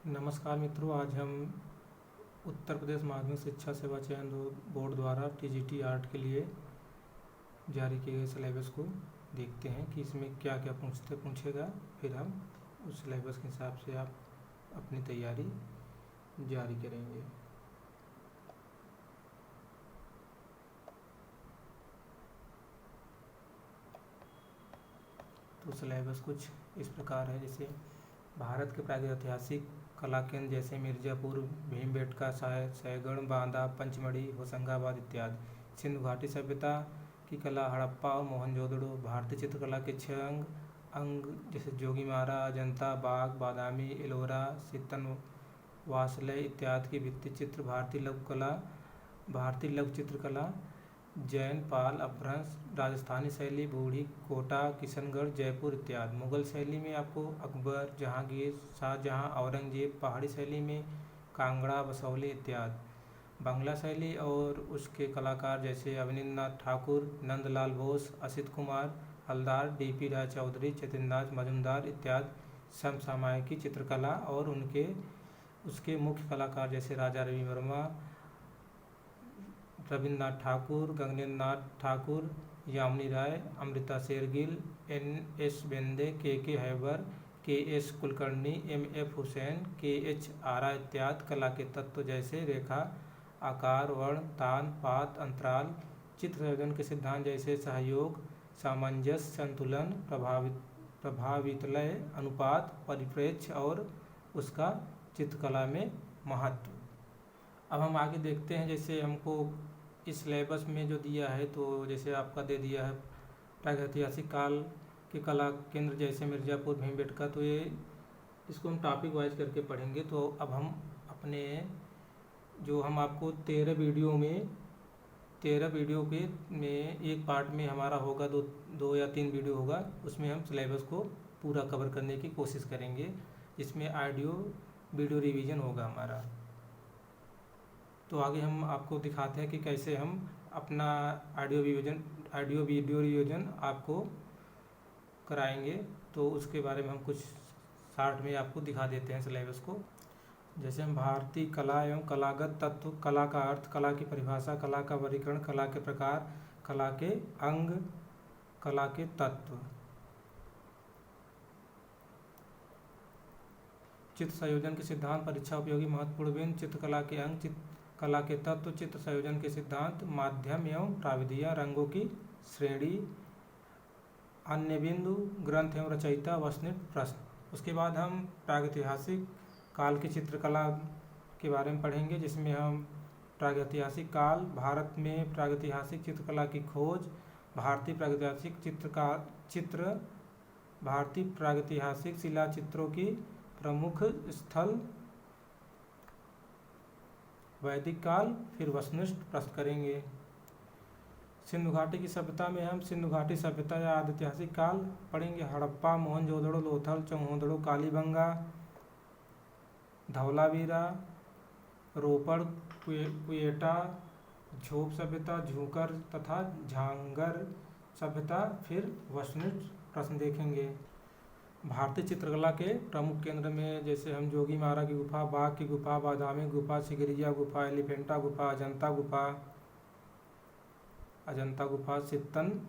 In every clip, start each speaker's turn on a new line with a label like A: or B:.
A: नमस्कार मित्रों, आज हम उत्तर प्रदेश माध्यमिक शिक्षा सेवा चयन बोर्ड द्वारा टीजीटी आर्ट के लिए जारी किए गए सिलेबस को देखते हैं कि इसमें क्या क्या पूछेगा। फिर हम उस सिलेबस के हिसाब से आप अपनी तैयारी जारी करेंगे। तो सिलेबस कुछ इस प्रकार है, जैसे भारत के प्रागैतिहासिक कला केंद्र जैसे मिर्ज़ापुर, भीमबेटका, सैगड़, बांदा, पंचमढ़ी, होशंगाबाद इत्यादि। सिंधु घाटी सभ्यता की कला, हड़प्पा और मोहनजोदड़ो। भारतीय चित्रकला के 6 अंग जैसे जोगीमारा, अजंता, बाघ, बादामी, एलोरा, सितन, वासलय इत्यादि की भित्ति चित्र। भारतीय लघु चित्रकला, जैन, पाल, अपभ्रंश, राजस्थानी शैली, बूढ़ी, कोटा, किशनगढ़, जयपुर इत्यादि। मुगल शैली में आपको अकबर, जहांगीर, शाहजहां, औरंगजेब। पहाड़ी शैली में कांगड़ा, बसौली इत्यादि। बांग्ला शैली और उसके कलाकार जैसे अवनींद्रनाथ ठाकुर, नंदलाल बोस, असित कुमार हलदार, डीपी राय चौधरी, चैतन्यदास मजुमदार इत्यादि। समसामयिकी चित्रकला और उसके मुख्य कलाकार जैसे Raja Ravi Varma, Rabindranath Thakur, Gaganendra Nath Thakur, Jamini Roy, Amrita Shergill, NS. Bendre, K Hebbar, KS. Kulkarni, MF. Husain, KH. Ara इत्यादि। कला के तत्व जैसे रेखा, आकार, वर्ण, तान, पात, अंतराल। चित्र संयोजन के सिद्धांत जैसे सहयोग, सामंजस्य, संतुलन, प्रभावितलय, अनुपात, परिप्रेक्ष्य और उसका चित्रकला में महत्व। अब हम आगे देखते हैं, जैसे हमको इस सिलेबस में जो दिया है, तो जैसे आपका दे दिया है प्रागैतिहासिक काल के कला केंद्र जैसे मिर्ज़ापुर, भीमबेटका, तो ये इसको हम टॉपिक वाइज करके पढ़ेंगे। तो अब हम अपने जो हम आपको 13 वीडियो के में एक पार्ट में हमारा होगा, दो या 3 वीडियो होगा, उसमें हम सिलेबस को पूरा कवर करने की कोशिश करेंगे, जिसमें ऑडियो वीडियो रिवीजन होगा हमारा। तो आगे हम आपको दिखाते हैं कि कैसे हम अपना ऑडियो वीडियो रिवीजन आपको कराएंगे। तो उसके बारे में हम कुछ शार्ट में आपको दिखा देते हैं सिलेबस को। जैसे हम भारतीय कला एवं कलागत तत्व, कला का अर्थ, कला की परिभाषा, कला का वर्गीकरण, कला के प्रकार, कला के अंग, कला के तत्व। चित्र संयोजन के सिद्धांत, परीक्षा उपयोगी महत्वपूर्ण बिंदु, चित्रकला के अंग, कला के तत्व, चित्र संयोजन के सिद्धांत, माध्यम एवं प्राविधियाँ, रंगों की श्रेणी, अन्य बिंदु, ग्रंथ एवं रचयिता, वस्तुनिष्ठ प्रश्न। उसके बाद हम प्रागैतिहासिक काल की चित्रकला के बारे में पढ़ेंगे, जिसमें हम प्रागैतिहासिक काल, भारत में प्रागैतिहासिक चित्रकला की खोज, भारतीय प्रागैतिहासिक शिला चित्रों की प्रमुख स्थल, वैदिक काल, फिर वस्तुनिष्ठ प्रश्न करेंगे। सिंधु घाटी की सभ्यता में हम सिंधु घाटी सभ्यता या आदिऐतिहासिक काल पढ़ेंगे। हड़प्पा, मोहनजोदड़ो, लोथल, चौहोदड़ो, कालीबंगा, धवलावीरा, रोपड़, क्वेटा, झोप सभ्यता, झूकर तथा झांगर सभ्यता, फिर वस्तुनिष्ठ प्रश्न देखेंगे। भारतीय चित्रकला के प्रमुख केंद्र में जैसे हम जोगीमारा की गुफा, बाघ की गुफा, बादामी गुफा, सिगरिया गुफा, एलिफेंटा गुफा, अजंता गुफा, सितन,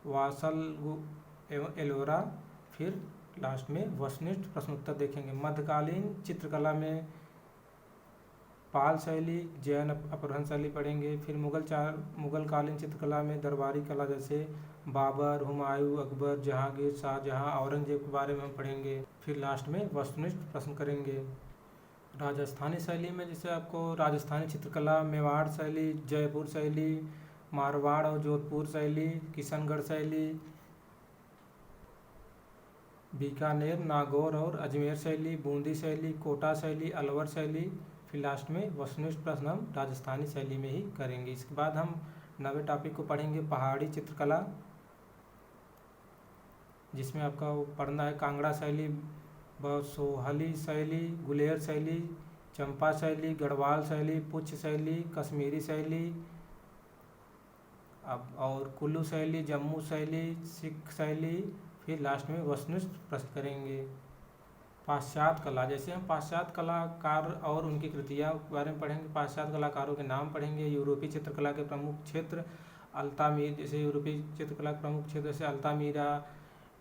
A: वासल एवं एलोरा, फिर लास्ट में वस्तुनिष्ठ प्रश्नोत्तर देखेंगे। मध्यकालीन चित्रकला में पाल शैली, जैन अपभ्रंश शैली पढ़ेंगे। फिर मुगल कालीन चित्रकला में दरबारी कला जैसे बाबर, हुमायूं, अकबर, जहांगीर, शाहजहां, औरंगजेब के बारे में हम पढ़ेंगे। फिर लास्ट में वस्तुनिष्ठ प्रश्न करेंगे। राजस्थानी शैली में जैसे आपको राजस्थानी चित्रकला, मेवाड़ शैली, जयपुर शैली, मारवाड़ और जोधपुर शैली, किशनगढ़ शैली, बीकानेर, नागौर और अजमेर शैली, बूंदी शैली, कोटा शैली, अलवर शैली, फिर लास्ट में वस्तुनिष्ठ प्रश्न हम राजस्थानी शैली में ही करेंगे। इसके बाद हम नवे टॉपिक को पढ़ेंगे, पहाड़ी चित्रकला, जिसमें आपका वो पढ़ना है कांगड़ा शैली, बसोहली शैली, गुलेर शैली, चंपा शैली, गढ़वाल शैली, पुच्छ शैली, कश्मीरी शैली, अब और कुल्लू शैली, जम्मू शैली, सिख शैली, फिर लास्ट में वस्तुनिष्ठ प्रश्न करेंगे। पाश्चात्य कला, जैसे हम पाश्चात्य कलाकार और उनकी कृतियाँ के बारे में पढ़ेंगे, पाश्चात्य कलाकारों के नाम पढ़ेंगे। यूरोपीय चित्रकला के प्रमुख क्षेत्र अल्तामीर, जैसे यूरोपीय चित्रकला के प्रमुख क्षेत्र जैसे अल्तामीरा,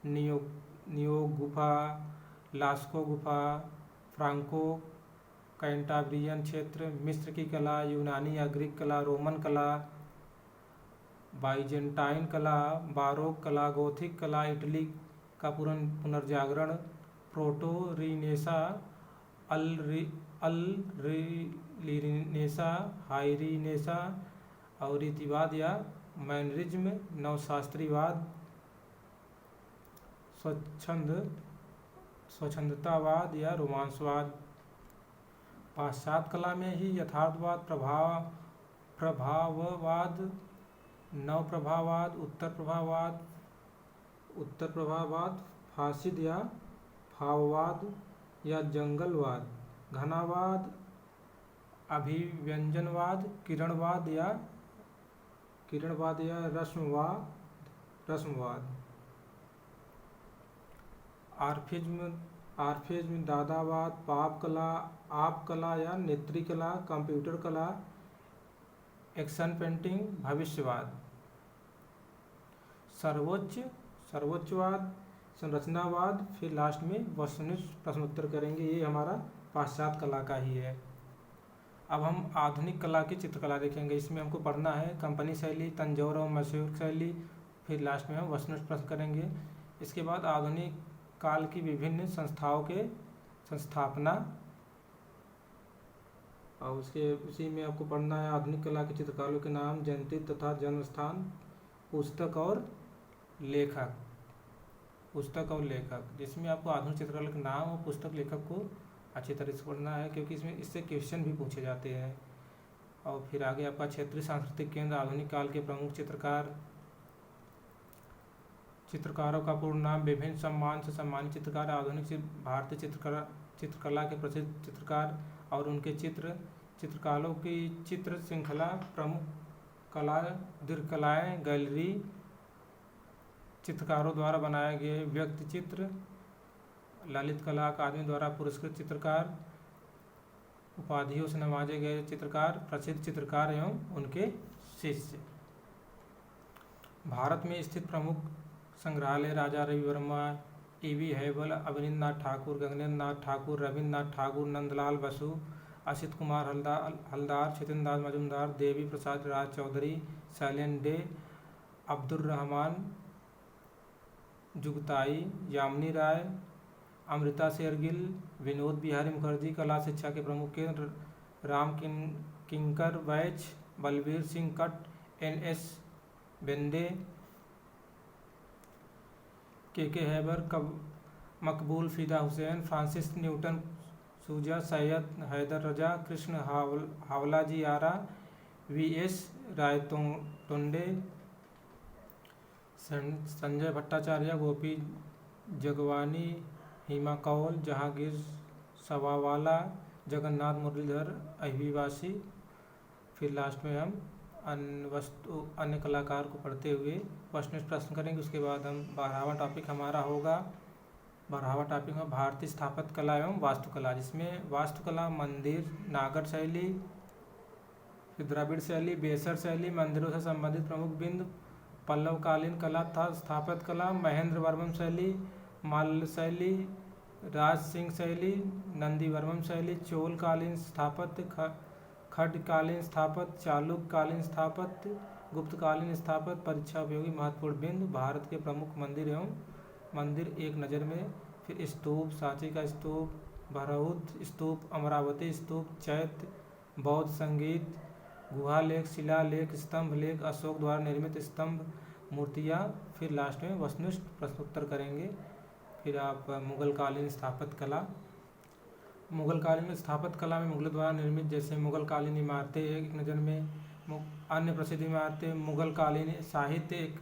A: नियो गुफा, लास्को गुफा, फ्रांको कैंटाब्रियन क्षेत्र, मिस्र की कला, यूनानी या ग्रीक कला, रोमन कला, बाइजेंटाइन कला, बारोक कला, गोथिक कला, इटली का पुनर्जागरण, प्रोटो रीनेसा, अल रीनेसा, हाई रीनेसा और रीतिवाद या मैनरिज्म, नवशास्त्रीवाद, स्वच्छंदतावाद या रोमांसवाद। पाश्चात्य कला में ही यथार्थवाद, प्रभाववाद, नवप्रभाववाद, उत्तर प्रभाववाद, फासिद या भाववाद या जंगलवाद, घनावाद, अभिव्यंजनवाद, किरणवाद या रस्मवाद, आर्फिज्म, दादावाद, पाप कला, आप कला या नेत्री कला, कंप्यूटर कला, एक्शन पेंटिंग, भविष्यवाद, सर्वोच्चवाद, संरचनावाद। फिर लास्ट में वस्तुनिष्ठ प्रश्नोत्तर करेंगे। ये हमारा पाश्चात्य कला का ही है। अब हम आधुनिक कला की चित्रकला देखेंगे। इसमें हमको पढ़ना है कंपनी शैली, तंजौर और मैसूर शैली। फिर लास्ट में हम वस्तुनिष्ठ प्रश्न करेंगे। इसके बाद आधुनिक काल की विभिन्न संस्थाओं के संस्थापना, और उसी में आपको पढ़ना है आधुनिक कला के चित्रकारों के नाम, जयंती तथा जन्म स्थान, पुस्तक और लेखक, जिसमें आपको आधुनिक चित्रकला के नाम और पुस्तक लेखक को अच्छी तरह से पढ़ना है, क्योंकि इससे क्वेश्चन भी पूछे जाते हैं। और फिर आगे आपका क्षेत्रीय सांस्कृतिक केंद्र, आधुनिक काल के प्रमुख चित्रकारों का पूर्ण नाम, विभिन्न सम्मान से सम्मानित चित्रकार, आधुनिक भारतीय चित्रकला के प्रसिद्ध चित्रकार और उनके चित्रकारों की चित्र श्रृंखला, प्रमुख कला, दीर्घकलाएँ, गैलरी, चित्रकारों द्वारा बनाए गए व्यक्ति चित्र, ललित कला अकादमी द्वारा पुरस्कृत चित्रकार, उपाधियों से नवाजे गए चित्रकार, प्रसिद्ध चित्रकार एवं उनके शिष्य। भारत में स्थित प्रमुख संग्रहालय राजा रवि वर्मा, टी.वी. हैबल, अवनींद्रनाथ ठाकुर, गगनेंद्र नाथ ठाकुर, रविन्द्रनाथ ठाकुर, नंदलाल बसु, असित कुमार हलदार, छितेंद्र दास मजूमदार, देवी प्रसाद राज चौधरी, शैलेन डे, अब्दुल रहमान जुगताई, यामिनी राय, अमृता शेरगिल, विनोद बिहारी मुखर्जी। कला शिक्षा के प्रमुख केंद्र राम किंकर बैच, बलबीर सिंह कट, N.S. बेंदे, के हैबर, मकबूल फिदा हुसैन, फ्रांसिस न्यूटन सूजा, सैयद हैदर रजा, कृष्ण हावलाजी आरा, V.S. रायतोंडे, संजय भट्टाचार्य, गोपी जगवानी, हिमा कौल, जहांगीर सवावाला, जगन्नाथ मुरलीधर अहिवासी। फिर लास्ट में हम अन्य कलाकार को पढ़ते हुए प्रश्न करेंगे। उसके बाद हम 12वां टॉपिक हमारा होगा। 12वां टॉपिक में भारतीय स्थापत्य कला एवं वास्तुकला, जिसमें वास्तुकला, मंदिर, नागर शैली, फिर द्रविड़ शैली, बेसर शैली, मंदिरों से संबंधित प्रमुख बिंदु, पल्लवकालीन कला तथा स्थापत्य कला, महेंद्र वर्मन शैली, मल्ल शैली, राज सिंह शैली, नंदी वर्मन शैली, चोलकालीन स्थापत्य, खड्डकालीन स्थापत्य, चालुक्यकालीन स्थापत्य, गुप्तकालीन स्थापत्य। परीक्षा उपयोगी महत्वपूर्ण बिंदु, भारत के प्रमुख मंदिर एक नज़र में, फिर स्तूप, सांची का स्तूप, भरहुत स्तूप, अमरावती स्तूप, चैत्य, बौद्ध संगीत, गुहा लेख, शिला लेख, स्तंभ लेख, अशोक द्वारा निर्मित स्तंभ, मूर्तियाँ। फिर लास्ट में वस्तुनिष्ठ प्रश्नोत्तर करेंगे। फिर आप मुगलकालीन स्थापत्य कला, मुगलकालीन स्थापत्य कला में मुगलों द्वारा निर्मित जैसे मुगलकालीन इमारतें एक नज़र में, अन्य प्रसिद्ध इमारतें, मुगलकालीन साहित्य,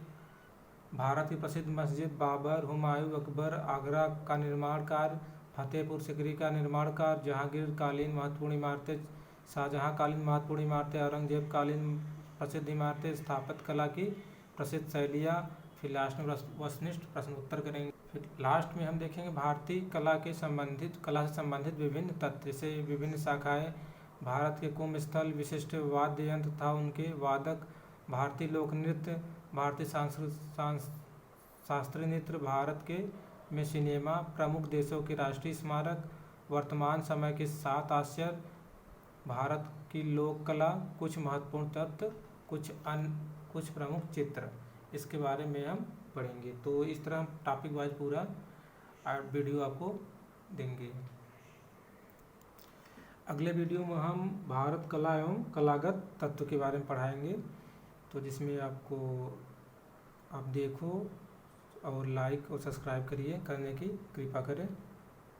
A: भारत की प्रसिद्ध मस्जिद, बाबर, हुमायूं, अकबर, आगरा का निर्माण कार्य, फतेहपुर सिकरी का निर्माण कार्य, जहांगीर कालीन महत्वपूर्ण इमारतें, शाहजहाँ कालीन महत्वपूर्ण इमारतें, औरंगजेब कालीन प्रसिद्ध इमारतें, स्थापत्य कला की प्रसिद्ध शैलियाँ, फिर लास्ट में वस्तुनिष्ठ प्रश्न उत्तर करेंगे। फिर लास्ट में हम देखेंगे भारतीय कला से संबंधित विभिन्न तथ्य, जैसे विभिन्न शाखाएं, भारत के कुंभ स्थल, विशिष्ट वाद्य यंत्र तथा उनके वादक, भारतीय लोक नृत्य, भारतीय शास्त्रीय नृत्य, भारत के में सिनेमा, प्रमुख देशों के राष्ट्रीय स्मारक, वर्तमान समय के 7 आश्चर्य, भारत की लोक कला, कुछ महत्वपूर्ण तत्व, कुछ प्रमुख चित्र, इसके बारे में हम पढ़ेंगे। तो इस तरह हम टॉपिक वाइज पूरा वीडियो आपको देंगे। अगले वीडियो में हम भारत कला एवं कलागत तत्व के बारे में पढ़ाएंगे, तो जिसमें आपको आप देखो और लाइक और सब्सक्राइब करने की कृपा करें।